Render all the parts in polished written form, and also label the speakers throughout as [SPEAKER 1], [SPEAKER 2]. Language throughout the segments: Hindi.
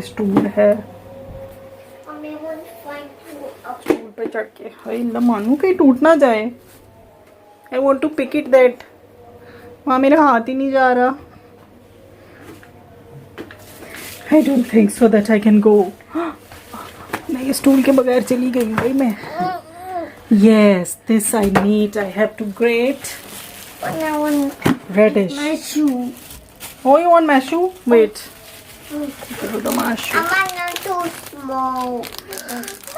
[SPEAKER 1] स्टूल है, स्टूल पे चढ़ के हाय अल्लाह मानू कहीं टूट ना जाए। I want to pick it that, वहाँ मेरा हाथ ही नहीं जा रहा। I don't think so that I can go. नहीं स्टूल के बगैर चली गई भाई मैं। Yes this I need, I have to grate radish. Oh, you want mashu? Wait. Put the mashu.
[SPEAKER 2] Not too small.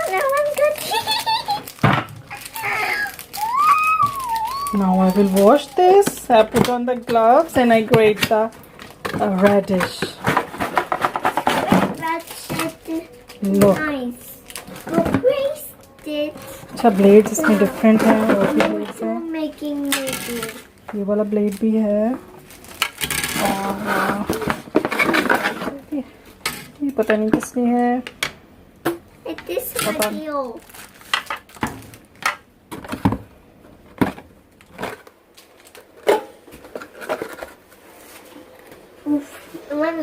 [SPEAKER 2] I want to.
[SPEAKER 1] Now I will wash this. I put on the gloves and I grate the radish.
[SPEAKER 2] That's
[SPEAKER 1] Look.
[SPEAKER 2] nice. Graced it.
[SPEAKER 1] अच्छा ब्लेड्स इसमें डिफरेंट है और भी ब्लेड्स हैं।
[SPEAKER 2] Making me.
[SPEAKER 1] ये वाला ब्लेड भी है और ये पता नहीं किसने है।
[SPEAKER 2] It is
[SPEAKER 1] Papa.
[SPEAKER 2] video.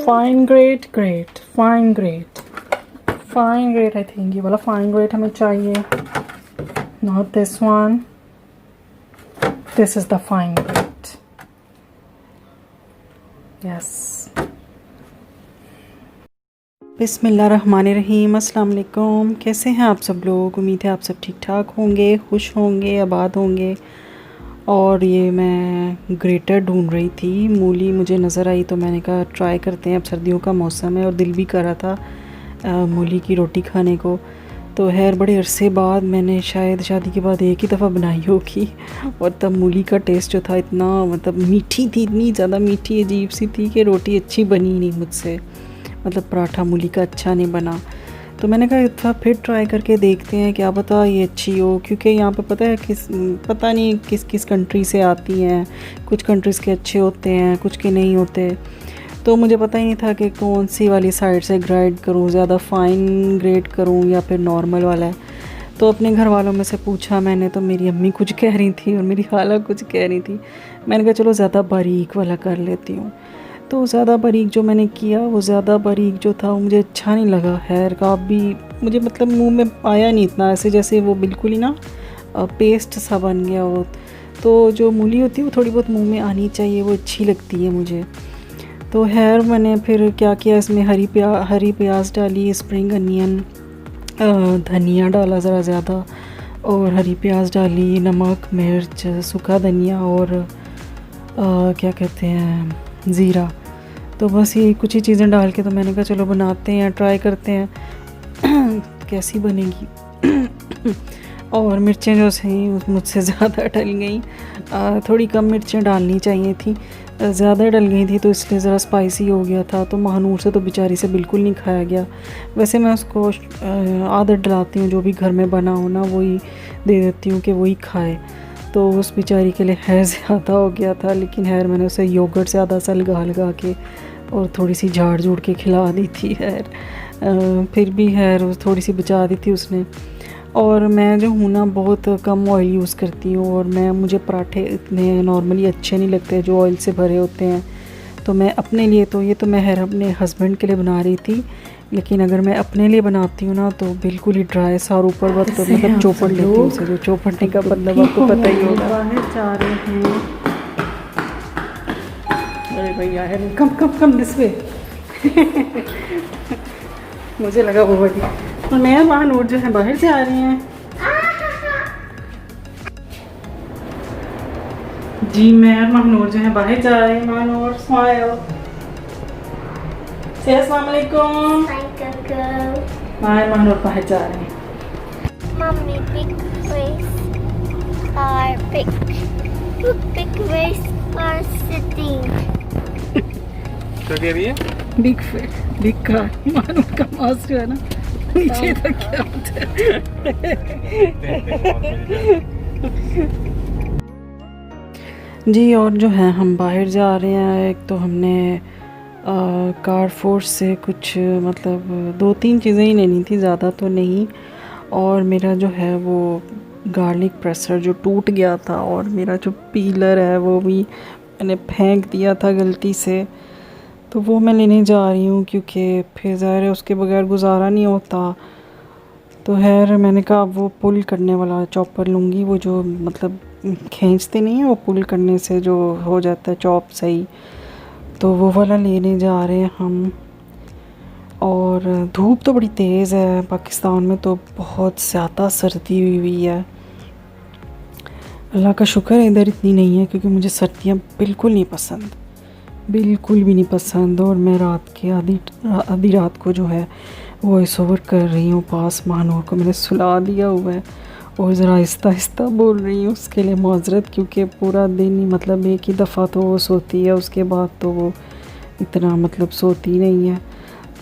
[SPEAKER 1] Fine great great fine great fine great. I think ये वाला फाइन ग्रेट हमें चाहिए, not this one. This is the fine great. Yes. बिस्मिल्लाहिर्रहमानिर्रहीम। अस्सलाम वालेकुम। कैसे हैं आप सब लोग? उम्मीद है आप सब ठीक ठाक होंगे, खुश होंगे, आबाद होंगे। और ये मैं ग्रेटर ढूंढ रही थी, मूली मुझे नज़र आई तो मैंने कहा ट्राई करते हैं, अब सर्दियों का मौसम है और दिल भी कर रहा था मूली की रोटी खाने को। तो खैर बड़े अरसे बाद मैंने शायद शादी के बाद एक ही दफ़ा बनाई होगी और तब मूली का टेस्ट जो था इतना मतलब मीठी थी, इतनी ज़्यादा मीठी अजीब सी थी कि रोटी अच्छी बनी नहीं मुझसे, मतलब पराठा मूली का अच्छा नहीं बना। तो मैंने कहा एक दफ़ा फिर ट्राई करके देखते हैं, क्या पता ये अच्छी हो, क्योंकि यहाँ पे पता नहीं किस किस कंट्री से आती हैं। कुछ कंट्रीज़ के अच्छे होते हैं, कुछ के नहीं होते। तो मुझे पता ही नहीं था कि कौन सी वाली साइड से ग्राइंड करूँ, ज़्यादा फाइन ग्रेट करूँ या फिर नॉर्मल वाला है। तो अपने घर वालों में से पूछा मैंने, तो मेरी अम्मी कुछ कह रही थी और मेरी खाला कुछ कह रही थी। मैंने कहा चलो ज़्यादा बारीक वाला कर लेती हूँ। तो ज़्यादा बारीक जो मैंने किया वो ज़्यादा बारीक जो था वो मुझे अच्छा नहीं लगा। खैर का भी मुझे मतलब मुंह में आया नहीं इतना, ऐसे जैसे वो बिल्कुल ही ना पेस्ट सा बन गया वो। तो जो मूली होती है वो थोड़ी बहुत मुंह में आनी चाहिए, वो अच्छी लगती है मुझे। तो खैर मैंने फिर क्या किया, इसमें हरी प्याज डाली, स्प्रिंग अनियन, धनिया डाला ज़रा ज़्यादा और हरी प्याज डाली, नमक, मिर्च, सूखा धनिया और क्या कहते हैं ज़ीरा। तो बस ये कुछ ही चीज़ें डाल के तो मैंने कहा चलो बनाते हैं, ट्राई करते हैं कैसी बनेगी। और मिर्चें जो सही मुझसे ज़्यादा डल गई, थोड़ी कम मिर्चें डालनी चाहिए थी, ज़्यादा डल गई थी तो इसलिए ज़रा स्पाइसी हो गया था। तो महानूर से तो बेचारी से बिल्कुल नहीं खाया गया। वैसे मैं उसको आदत डलाती हूँ, जो भी घर में बना हो ना वही दे देती हूँ कि वही खाए। तो उस बेचारी के लिए खैर ज़्यादा हो गया था, लेकिन खैर मैंने उसे योगर्ट से आधा सा लगा के और थोड़ी सी झाड़ झूड़ के खिला दी थी। खैर फिर भी खैर थोड़ी सी बचा दी थी उसने। और मैं जो हूँ ना बहुत कम ऑयल यूज़ करती हूँ और मुझे पराठे इतने नॉर्मली अच्छे नहीं लगते जो ऑयल से भरे होते हैं। तो मैं अपने लिए तो ये तो मैं खैर अपने हस्बैंड के लिए बना रही थी, लेकिन अगर मैं अपने लिए बनाती हूँ ना तो बिल्कुल ही ड्राई सा और ऊपर बहुत मतलब चौपड़ लेती हूँ उसे। जो चौपड़ने का मतलब आपको पता ही होगा। बाहर जा रहे हैं। अरे भैया है कम दिस वे। मुझे लगा वो बड़ी और मैं महानूर जो है बाहर से आ रही हैं। जी मैं और महानूर जो है बाहर जा रहे हैं। महानूर स्माइल, से अस्सलाम वालेकुम। हाय महानूर बाहर जा रहे हैं।
[SPEAKER 2] Mommy, big waves are big. Big waves are sitting.
[SPEAKER 3] क्या कह रही है?
[SPEAKER 1] Big car. महानूर का मास्क जो है ना नीचे तक क्या होता है। जी और जो है हम बाहर जा रहे हैं। एक तो हमने कार फोर्स से कुछ मतलब 2-3 चीज़ें ही लेनी थी, ज़्यादा तो नहीं। और मेरा जो है वो गार्लिक प्रेसर जो टूट गया था और मेरा जो पीलर है वो भी मैंने फेंक दिया था गलती से। तो वो मैं लेने जा रही हूँ क्योंकि फिर ज़ाहिर है उसके बगैर गुजारा नहीं होता। तो खैर मैंने कहा वो पुल करने वाला चॉपर लूँगी, वो जो मतलब खींचते नहीं है, वो पुल करने से जो हो जाता है चॉप सही, तो वो वाला लेने जा रहे हैं हम। और धूप तो बड़ी तेज़ है पाकिस्तान में, तो बहुत ज़्यादा सर्दी हुई है। अल्लाह का शुक्र है इधर इतनी नहीं है, क्योंकि मुझे सर्दियाँ बिल्कुल नहीं पसंद, बिल्कुल भी नहीं पसंद। और मैं रात के आधी रात को जो है वॉइस ओवर कर रही हूँ, पास महानूर को मैंने सुला दिया हुआ है और ज़रा आहिस्ता आहिस्ता बोल रही हूँ, उसके लिए माजरत, क्योंकि पूरा दिन ही मतलब एक ही दफ़ा तो वो सोती है, उसके बाद तो वो इतना मतलब सोती नहीं है।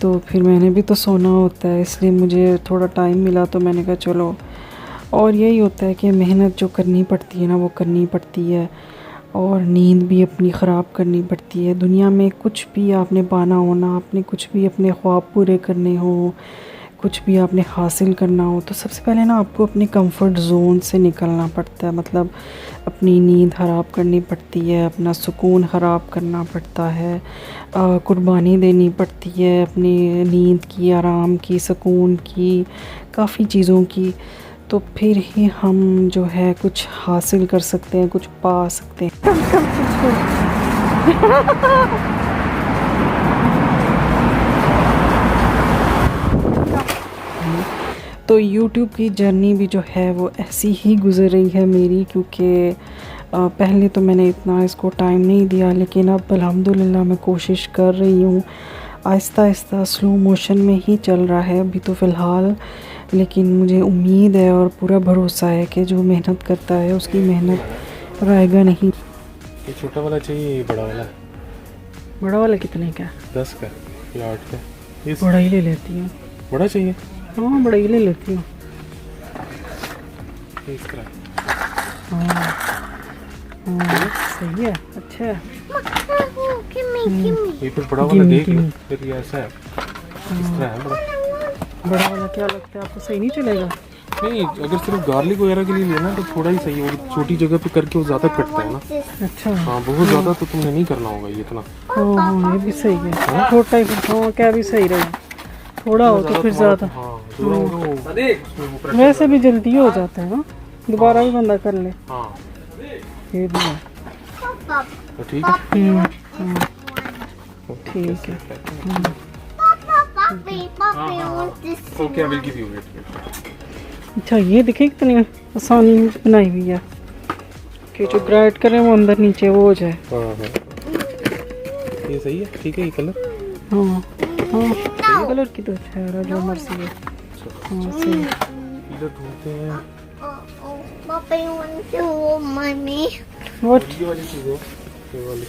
[SPEAKER 1] तो फिर मैंने भी तो सोना होता है, इसलिए मुझे थोड़ा टाइम मिला तो मैंने कहा चलो। और यही होता है कि मेहनत जो करनी पड़ती है ना वो करनी पड़ती है, और नींद भी अपनी ख़राब करनी पड़ती है। दुनिया में कुछ भी आपने पाना हो ना, आपने कुछ भी अपने ख्वाब पूरे करने हो, कुछ भी आपने हासिल करना हो, तो सबसे पहले ना आपको अपने कंफर्ट जोन से निकलना पड़ता है। मतलब अपनी नींद ख़राब करनी पड़ती है, अपना सुकून ख़राब करना पड़ता है, कुर्बानी देनी पड़ती है अपनी नींद की, आराम की, सुकून की, काफ़ी चीज़ों की। तो फिर ही हम जो है कुछ हासिल कर सकते हैं, कुछ पा सकते हैं। तो YouTube की जर्नी भी जो है वो ऐसी ही गुज़र रही है मेरी, क्योंकि पहले तो मैंने इतना इसको टाइम नहीं दिया, लेकिन अब अल्हम्दुलिल्लाह मैं कोशिश कर रही हूँ। आहिस्ता आहिस्ता स्लो मोशन में ही चल रहा है अभी तो फ़िलहाल, लेकिन मुझे उम्मीद है और पूरा भरोसा है कि जो मेहनत करता है उसकी मेहनत रायगा नहीं।
[SPEAKER 3] ये छोटा वाला चाहिए, ये बड़ा वाला?
[SPEAKER 1] बड़ा वाला कितने का?
[SPEAKER 3] 10 का या 8 का? ये
[SPEAKER 1] बड़ा ही ले लेती हूँ।
[SPEAKER 3] बड़ा चाहिए?
[SPEAKER 1] हाँ बड़ा ही ले लेती हूँ।
[SPEAKER 3] ये इस तरह
[SPEAKER 1] हाँ सही है, अच्छा है।
[SPEAKER 3] ये फिर बड़ा वाला देख लो, फिर ये ऐसा है, इस तरह है बड़ा।
[SPEAKER 1] बड़ा वाला क्या लगता है आपको, सही नहीं चलेगा?
[SPEAKER 3] नहीं, अगर सिर्फ गार्लिक वगैरह के लिए लेना तो थोड़ा ही सही है, वो छोटी जगह पे करके वो ज़्यादा कटता है ना।
[SPEAKER 1] अच्छा
[SPEAKER 3] हाँ, बहुत ज़्यादा तो तुमने नहीं करना होगा ये इतना।
[SPEAKER 1] हाँ ये भी सही है, छोटा ही। हाँ क्या भी सही रहेगा, थोड़ा हो तो फिर ज़्यादा। वैसे भी जल्दी हो जाता है ना, दोबारा भी बंदा कर ले।
[SPEAKER 3] हाँ
[SPEAKER 1] ये भी है,
[SPEAKER 3] तो ठीक है।
[SPEAKER 1] ठीक है।
[SPEAKER 3] Okay, I will give you it.
[SPEAKER 1] अच्छा ये देखिए कितनी आसानी बनाई हुई है कि जो ग्राइंड करें वो अंदर नीचे वो हो जाए।
[SPEAKER 3] हाँ हाँ, ये सही है, ठीक है ये कलर।
[SPEAKER 1] हाँ हाँ ये कलर की तो ठहरा जो मर्जी है। हाँ सही है।
[SPEAKER 3] इधर ढूंढते हैं
[SPEAKER 1] What?
[SPEAKER 3] ये वाली चीज़ है, ये वाली,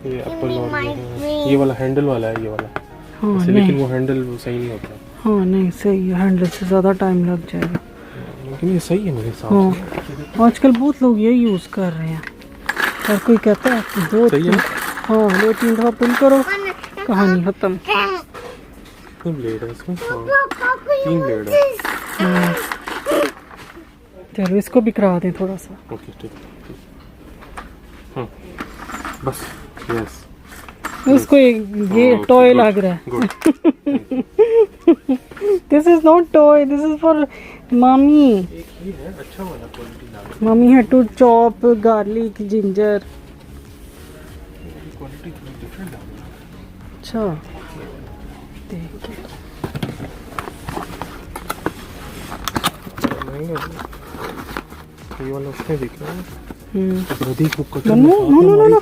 [SPEAKER 3] ये एप्पल और ये वाला हैंडल वाला है, ये वाला।
[SPEAKER 1] हाँ
[SPEAKER 3] ऐसे,
[SPEAKER 1] नहीं,
[SPEAKER 3] लेकिन वो हैंडल सही नहीं होता।
[SPEAKER 1] हाँ नहीं सही है, हैंडल से ज़्यादा टाइम लग जाएगा।
[SPEAKER 3] लेकिन ये सही है मेरे हिसाब
[SPEAKER 1] हाँ
[SPEAKER 3] से।
[SPEAKER 1] आजकल बहुत लोग ये यूज़ कर रहे हैं, हर कोई कहता है कि
[SPEAKER 3] सही है।
[SPEAKER 1] हाँ 2-3 दफ़ा पुल करो, कहानी ख़त्म।
[SPEAKER 3] कितने ब्लेड है इसमें? हाँ, 3 ब्लेड है।
[SPEAKER 1] चलो इसको भी करा दें थोड़ा सा।
[SPEAKER 3] ओके ठीक है। बस यस,
[SPEAKER 1] इसको ये टॉय लग रहा है।
[SPEAKER 3] Good.
[SPEAKER 1] This is not toy, this is for mummy.
[SPEAKER 3] एक ही है, अच्छा वाला क्वालिटी लग रहा
[SPEAKER 1] mummy had to chop garlic ginger.
[SPEAKER 3] है, क्वालिटी थोड़ी डिफरेंट लग रही है।
[SPEAKER 1] अच्छा देखिए,
[SPEAKER 3] ये वाला उसमें दिख रहा है।
[SPEAKER 1] No
[SPEAKER 3] book
[SPEAKER 1] no no no no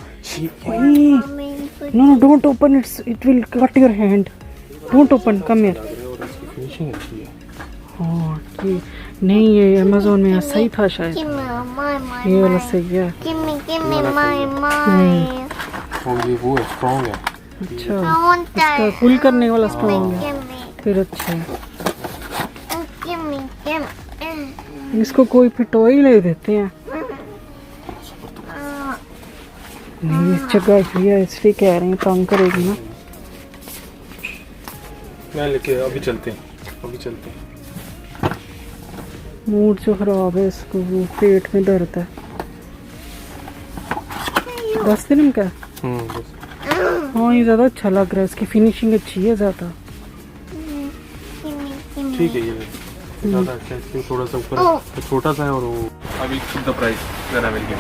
[SPEAKER 1] no, don't open it will cut your hand, don't open, come here.
[SPEAKER 3] और इसकी फिनिशिंग अच्छी है।
[SPEAKER 1] हाँ ठीक, नहीं ये अमेज़न में सही था शायद, ये वाला सही है।
[SPEAKER 3] और ये वो है, स्ट्रॉन्ग है।
[SPEAKER 1] अच्छा इसका पुल करने वाला स्ट्रॉन्ग है, फिर अच्छा है। इसको कोई फिर टॉय ले देते हैं। नहीं इस जगह हुई है इसलिए कह रहे हैं, तंग करेगी ना।
[SPEAKER 3] मैं लेके अभी चलते हैं।
[SPEAKER 1] मूड जो खराब है इसको, वो पेट में दर्द है। 10 दिन का
[SPEAKER 3] बस
[SPEAKER 1] हाँ ये ज़्यादा अच्छा लग रहा है, इसकी फिनिशिंग अच्छी है ज़्यादा।
[SPEAKER 3] ठीक है ये ज़्यादा अच्छा है, इसमें थोड़ा सा ऊपर तो छोटा सा है और वो I will keep the price then I will give.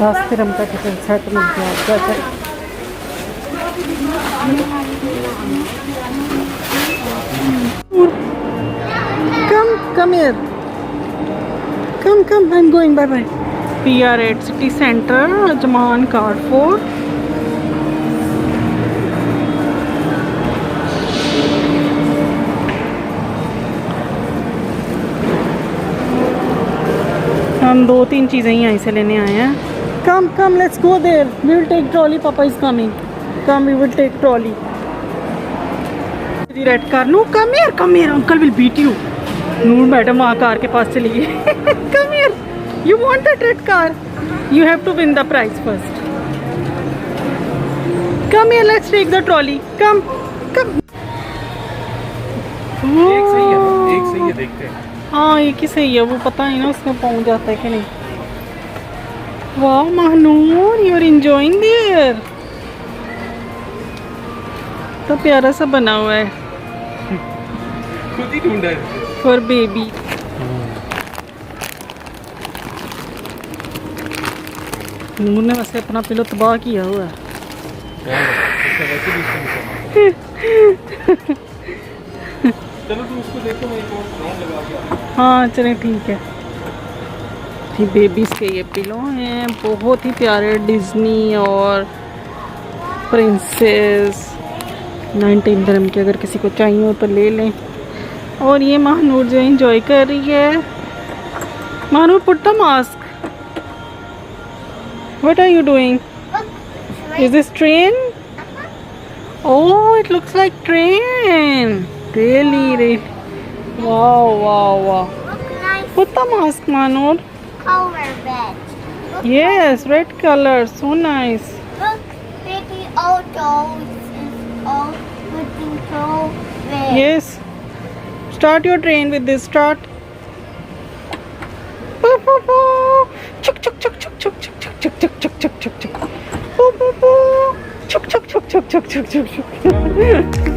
[SPEAKER 1] दस दिरहम का किचन सेट मिल गया क्या चाहिए। Come here. Come. I'm going. Bye. We are at city center, Ajman Carrefour. हम 2-3 चीज़ें यहीं से लेने आए हैं। Come, let's go there. We will take trolley. Papa is coming. Come, we will take trolley. Red car. No, come here. Uncle will beat you. Noor madam वहाँ कार के पास चली गई। Come here. You want that red car? You have to win the prize first. Come here. Let's take the trolley. Come.
[SPEAKER 3] एक सही है देखते हैं।
[SPEAKER 1] हाँ एक ही सही है, वो पता नहीं ना उसमें पहुँच जाता है कि नहीं। वाह Mahanoor, you are enjoying there. तो प्यारा सा बना हुआ है
[SPEAKER 3] खुद ही ढूंढा है
[SPEAKER 1] फॉर बेबी। नूर ने वैसे अपना पिलो तबाह किया हुआ है।
[SPEAKER 3] चलो तुम उसको देखो, मैं एक और साउंड लगा के।
[SPEAKER 1] हाँ चले ठीक है। ये बेबीज़ के ये पिलो हैं, बहुत ही प्यारे, डिज्नी और प्रिंसेस। 19 दिरहम के, अगर किसी को चाहिए हो तो ले लें। और ये महानूर जो एंजॉय कर रही है। Mahanoor put the mask. What are you doing? Is this train? Oh it looks like train. Really. Wow.
[SPEAKER 2] Look nice.
[SPEAKER 1] Put the mask, Manur.
[SPEAKER 2] Color bed. Look
[SPEAKER 1] Yes, red color. So nice.
[SPEAKER 2] Look, baby autos is all with control bed.
[SPEAKER 1] Yes. Start your train with this. Start. Chuk chuk chuk chuk chuk chuk chuk chuk chuk chuk chuk chuk chuk. Chuk chuk chuk chuk chuk chuk chuk chuk.